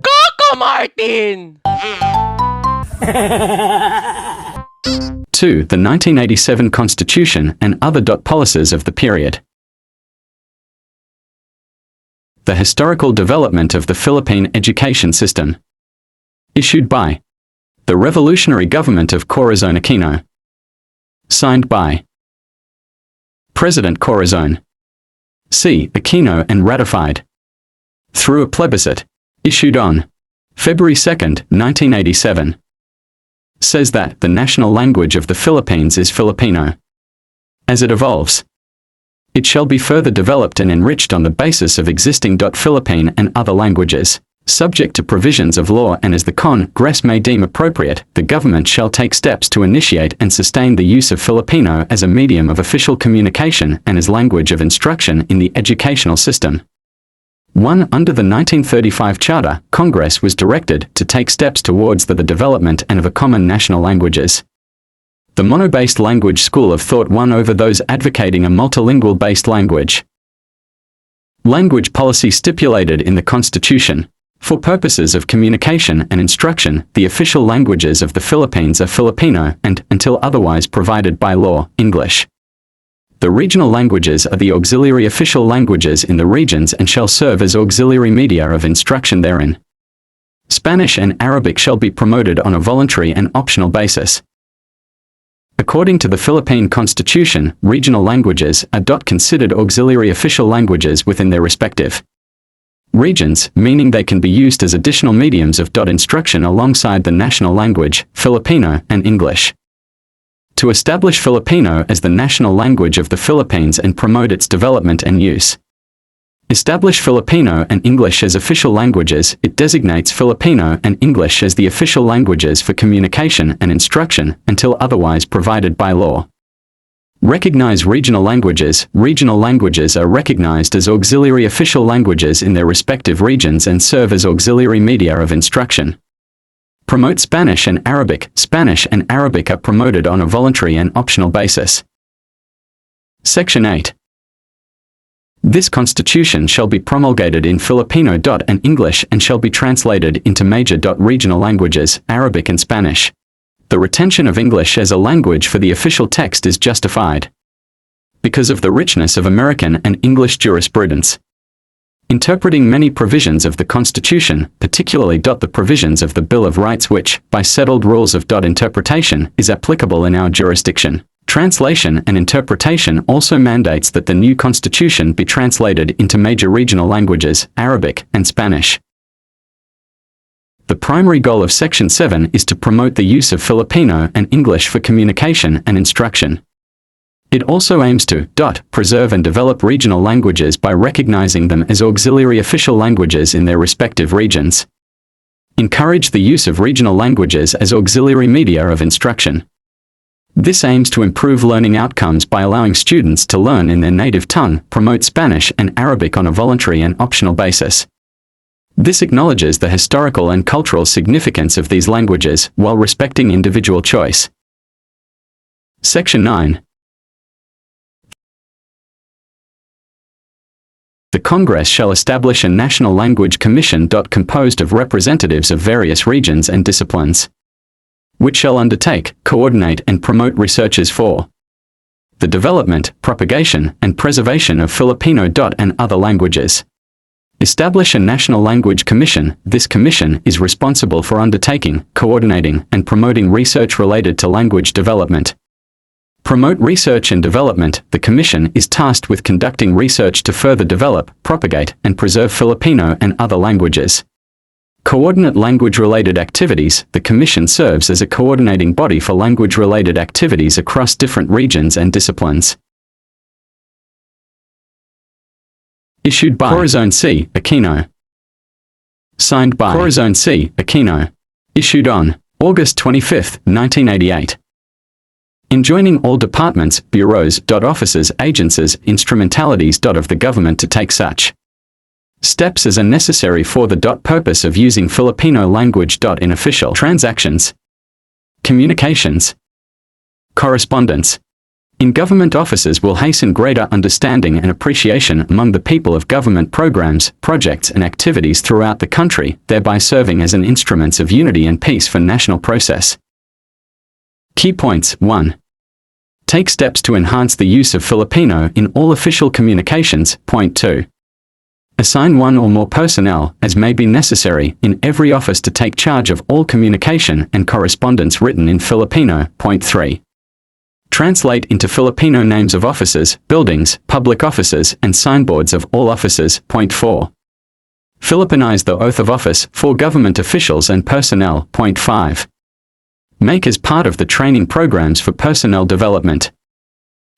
Coco Martin! 2. The 1987 Constitution and other policies of the period. The historical development of the Philippine education system. Issued by the Revolutionary Government of Corazon Aquino. Signed by President Corazon C. Aquino and ratified through a plebiscite issued on February 2, 1987. Says that the national language of the Philippines is Filipino. As it evolves, it shall be further developed and enriched on the basis of existing Philippine and other languages, subject to provisions of law, and as the Congress may deem appropriate, the government shall take steps to initiate and sustain the use of Filipino as a medium of official communication and as language of instruction in the educational system. 1. Under the 1935 Charter, Congress was directed to take steps towards the development and of a common national languages. The mono-based language school of thought won over those advocating a multilingual-based language. Language policy stipulated in the Constitution. For purposes of communication and instruction, the official languages of the Philippines are Filipino and, until otherwise provided by law, English. The regional languages are the auxiliary official languages in the regions and shall serve as auxiliary media of instruction therein. Spanish and Arabic shall be promoted on a voluntary and optional basis. According to the Philippine Constitution, regional languages are considered auxiliary official languages within their respective regions, meaning they can be used as additional mediums of instruction alongside the national language, Filipino and English. To establish Filipino as the national language of the Philippines and promote its development and use. Establish Filipino and English as official languages. It designates Filipino and English as the official languages for communication and instruction until otherwise provided by law. Recognize regional languages. Regional languages are recognized as auxiliary official languages in their respective regions and serve as auxiliary media of instruction. Promote Spanish and Arabic. Spanish and Arabic are promoted on a voluntary and optional basis. Section 8. This Constitution shall be promulgated in Filipino and English and shall be translated into major regional languages, Arabic and Spanish. The retention of English as a language for the official text is justified because of the richness of American and English jurisprudence. Interpreting many provisions of the Constitution, particularly the provisions of the Bill of Rights which, by settled rules of interpretation, is applicable in our jurisdiction. Translation and interpretation also mandates that the new Constitution be translated into major regional languages, Arabic and Spanish. The primary goal of Section 7 is to promote the use of Filipino and English for communication and instruction. It also aims to preserve and develop regional languages by recognizing them as auxiliary official languages in their respective regions. Encourage the use of regional languages as auxiliary media of instruction. This aims to improve learning outcomes by allowing students to learn in their native tongue, promote Spanish and Arabic on a voluntary and optional basis. This acknowledges the historical and cultural significance of these languages, while respecting individual choice. Section 9. The Congress shall establish a National Language Commission composed of representatives of various regions and disciplines, which shall undertake, coordinate and promote researches for the development, propagation, and preservation of Filipino and other languages. Establish a National Language Commission. This commission is responsible for undertaking, coordinating, and promoting research related to language development. Promote research and development. The commission is tasked with conducting research to further develop, propagate, and preserve Filipino and other languages. Coordinate language-related activities. The commission serves as a coordinating body for language-related activities across different regions and disciplines. Issued by Corazon C. Aquino. Signed by Corazon C. Aquino. Issued on August 25, 1988. Enjoining all departments, bureaus, offices, agencies, instrumentalities of the government to take such steps as are necessary for the purpose of using Filipino language in official transactions, communications, correspondence, in government offices will hasten greater understanding and appreciation among the people of government programs, projects and activities throughout the country, thereby serving as an instruments of unity and peace for national process. Key points. 1. Take steps to enhance the use of Filipino in all official communications. Point 2. Assign one or more personnel, as may be necessary, in every office to take charge of all communication and correspondence written in Filipino. Point 3. Translate into Filipino names of offices, buildings, public offices, and signboards of all offices. Point 4. Filipinize the oath of office for government officials and personnel. Point 5. Make as part of the training programs for personnel development.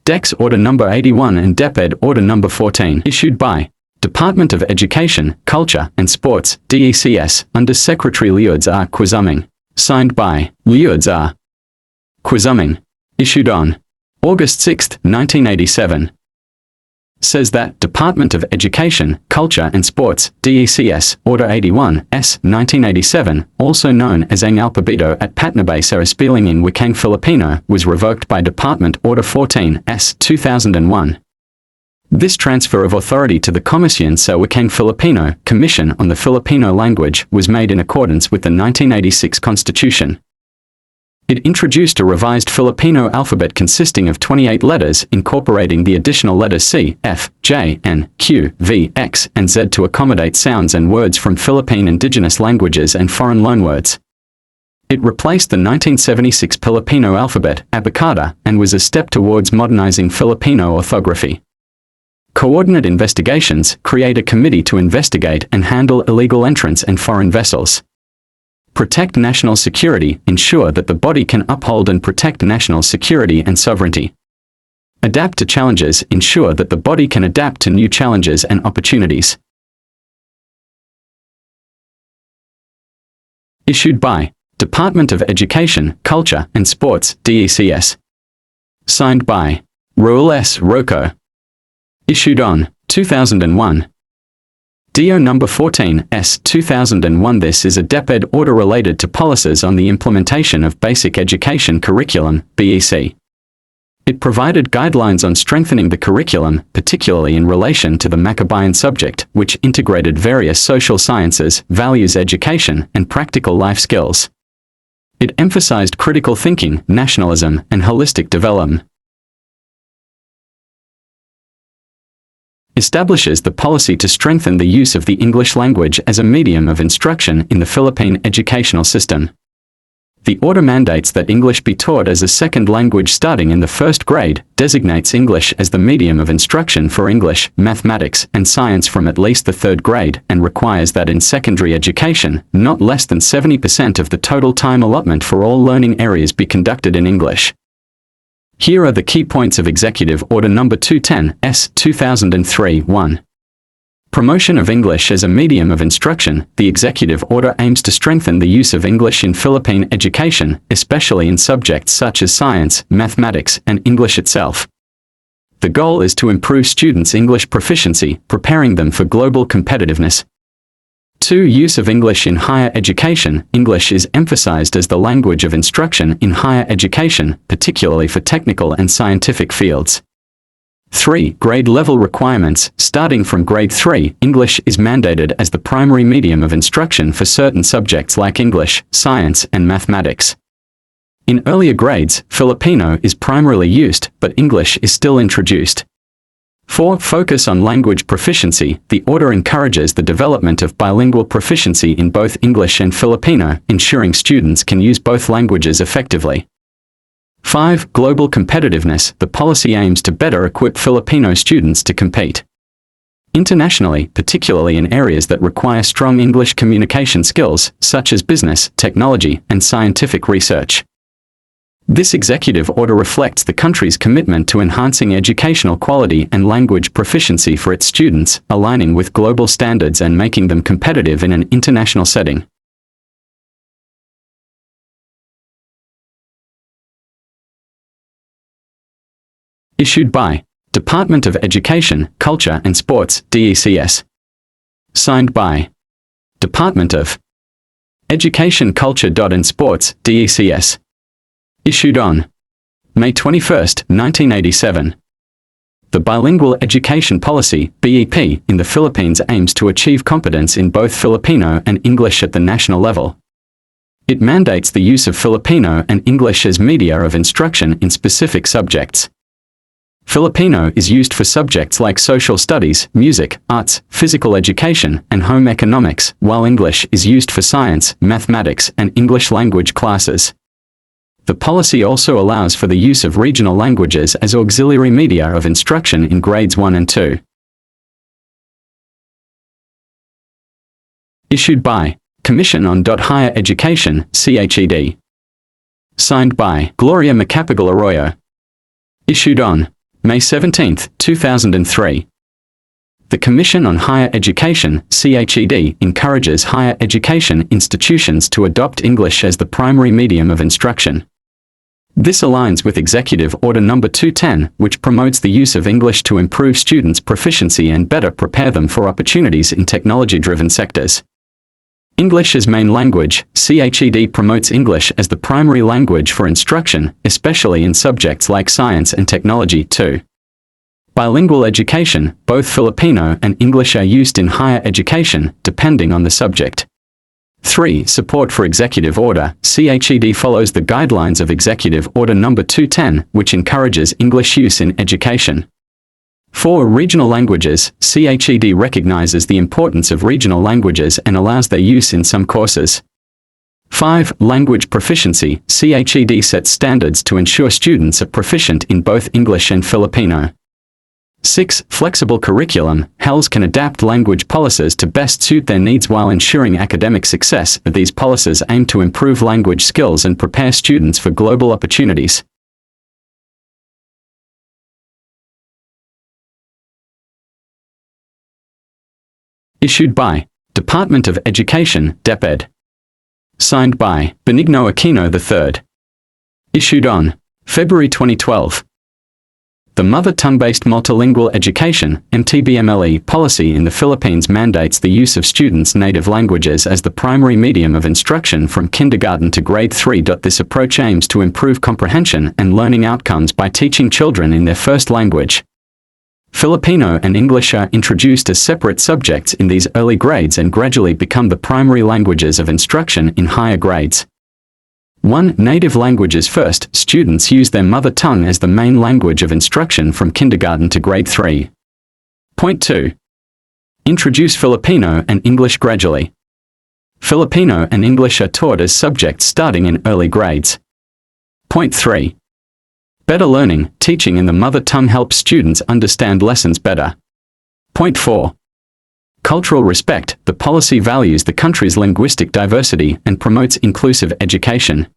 DEX Order No. 81 and DepEd Order No. 14, issued by Department of Education, Culture and Sports, DECS, under Secretary Leods R. Quizuming. Signed by Leods R. Quizuming. Issued on August 6, 1987. Says that Department of Education, Culture and Sports, DECS, Order 81, S. 1987, also known as Ang Alphabito at Patnubay sa Ispiling in Wikang Filipino, was revoked by Department Order 14, S. 2001. This transfer of authority to the Komisyon sa Wikang Filipino, Commission on the Filipino Language, was made in accordance with the 1986 Constitution. It introduced a revised Filipino alphabet consisting of 28 letters, incorporating the additional letters C, F, J, N, Q, V, X, and Z to accommodate sounds and words from Philippine indigenous languages and foreign loanwords. It replaced the 1976 Filipino alphabet, Abacada, and was a step towards modernizing Filipino orthography. Coordinate investigations, create a committee to investigate and handle illegal entrants and foreign vessels. Protect national security, ensure that the body can uphold and protect national security and sovereignty. Adapt to challenges, ensure that the body can adapt to new challenges and opportunities. Issued by Department of Education, Culture and Sports, DECS. Signed by Raul S. Rocco. Issued on 2001. DO No. 14, S. 2001. This is a DepEd order related to policies on the implementation of basic education curriculum, BEC. It provided guidelines on strengthening the curriculum, particularly in relation to the Maccabean subject, which integrated various social sciences, values education, and practical life skills. It emphasized critical thinking, nationalism, and holistic development. Establishes the policy to strengthen the use of the English language as a medium of instruction in the Philippine educational system. The order mandates that English be taught as a second language starting in the first grade, designates English as the medium of instruction for English, mathematics, and science from at least the third grade, and requires that in secondary education, not less than 70% of the total time allotment for all learning areas be conducted in English. Here are the key points of Executive Order No. 210, S. 2003. 1. Promotion of English as a medium of instruction. The Executive Order aims to strengthen the use of English in Philippine education, especially in subjects such as science, mathematics, and English itself. The goal is to improve students' English proficiency, preparing them for global competitiveness. 2. Use of English in higher education. English is emphasized as the language of instruction in higher education, particularly for technical and scientific fields. 3. Grade level requirements. Starting from grade 3, English is mandated as the primary medium of instruction for certain subjects like English, science, and mathematics. In earlier grades, Filipino is primarily used, but English is still introduced. 4. Focus on language proficiency. The order encourages the development of bilingual proficiency in both English and Filipino, ensuring students can use both languages effectively. 5. Global competitiveness. The policy aims to better equip Filipino students to compete internationally, particularly in areas that require strong English communication skills, such as business, technology, and scientific research. This executive order reflects the country's commitment to enhancing educational quality and language proficiency for its students, aligning with global standards and making them competitive in an international setting. Issued by Department of Education, Culture and Sports, DECS. Signed by Department of Education, Culture and Sports, DECS. Issued on May 21, 1987. The Bilingual Education Policy, BEP, in the Philippines aims to achieve competence in both Filipino and English at the national level. It mandates the use of Filipino and English as media of instruction in specific subjects. Filipino is used for subjects like social studies, music, arts, physical education, and home economics, while English is used for science, mathematics, and English language classes. The policy also allows for the use of regional languages as auxiliary media of instruction in grades 1 and 2. Issued by Commission on Higher Education, CHED. Signed by Gloria Macapagal Arroyo. Issued on May 17, 2003. The Commission on Higher Education, CHED, encourages higher education institutions to adopt English as the primary medium of instruction. This aligns with Executive Order No. 210, which promotes the use of English to improve students' proficiency and better prepare them for opportunities in technology-driven sectors. English as main language, CHED promotes English as the primary language for instruction, especially in subjects like science and technology too. Bilingual education, both Filipino and English are used in higher education, depending on the subject. 3. Support for Executive Order, CHED follows the guidelines of Executive Order No. 210, which encourages English use in education. 4. Regional languages, CHED recognizes the importance of regional languages and allows their use in some courses. 5. Language proficiency, CHED sets standards to ensure students are proficient in both English and Filipino. 6. Flexible curriculum, HELS can adapt language policies to best suit their needs while ensuring academic success. These policies aim to improve language skills and prepare students for global opportunities. Issued by Department of Education, DepEd. Signed by Benigno Aquino III. Issued on February 2012. The Mother Tongue-Based Multilingual Education, MTBMLE, policy in the Philippines mandates the use of students' native languages as the primary medium of instruction from kindergarten to grade 3. This approach aims to improve comprehension and learning outcomes by teaching children in their first language. Filipino and English are introduced as separate subjects in these early grades and gradually become the primary languages of instruction in higher grades. 1. Native languages first, students use their mother tongue as the main language of instruction from kindergarten to grade 3. Point 2. Introduce Filipino and English gradually. Filipino and English are taught as subjects starting in early grades. Point 3. Better learning, teaching in the mother tongue helps students understand lessons better. Point 4. Cultural respect, the policy values the country's linguistic diversity and promotes inclusive education.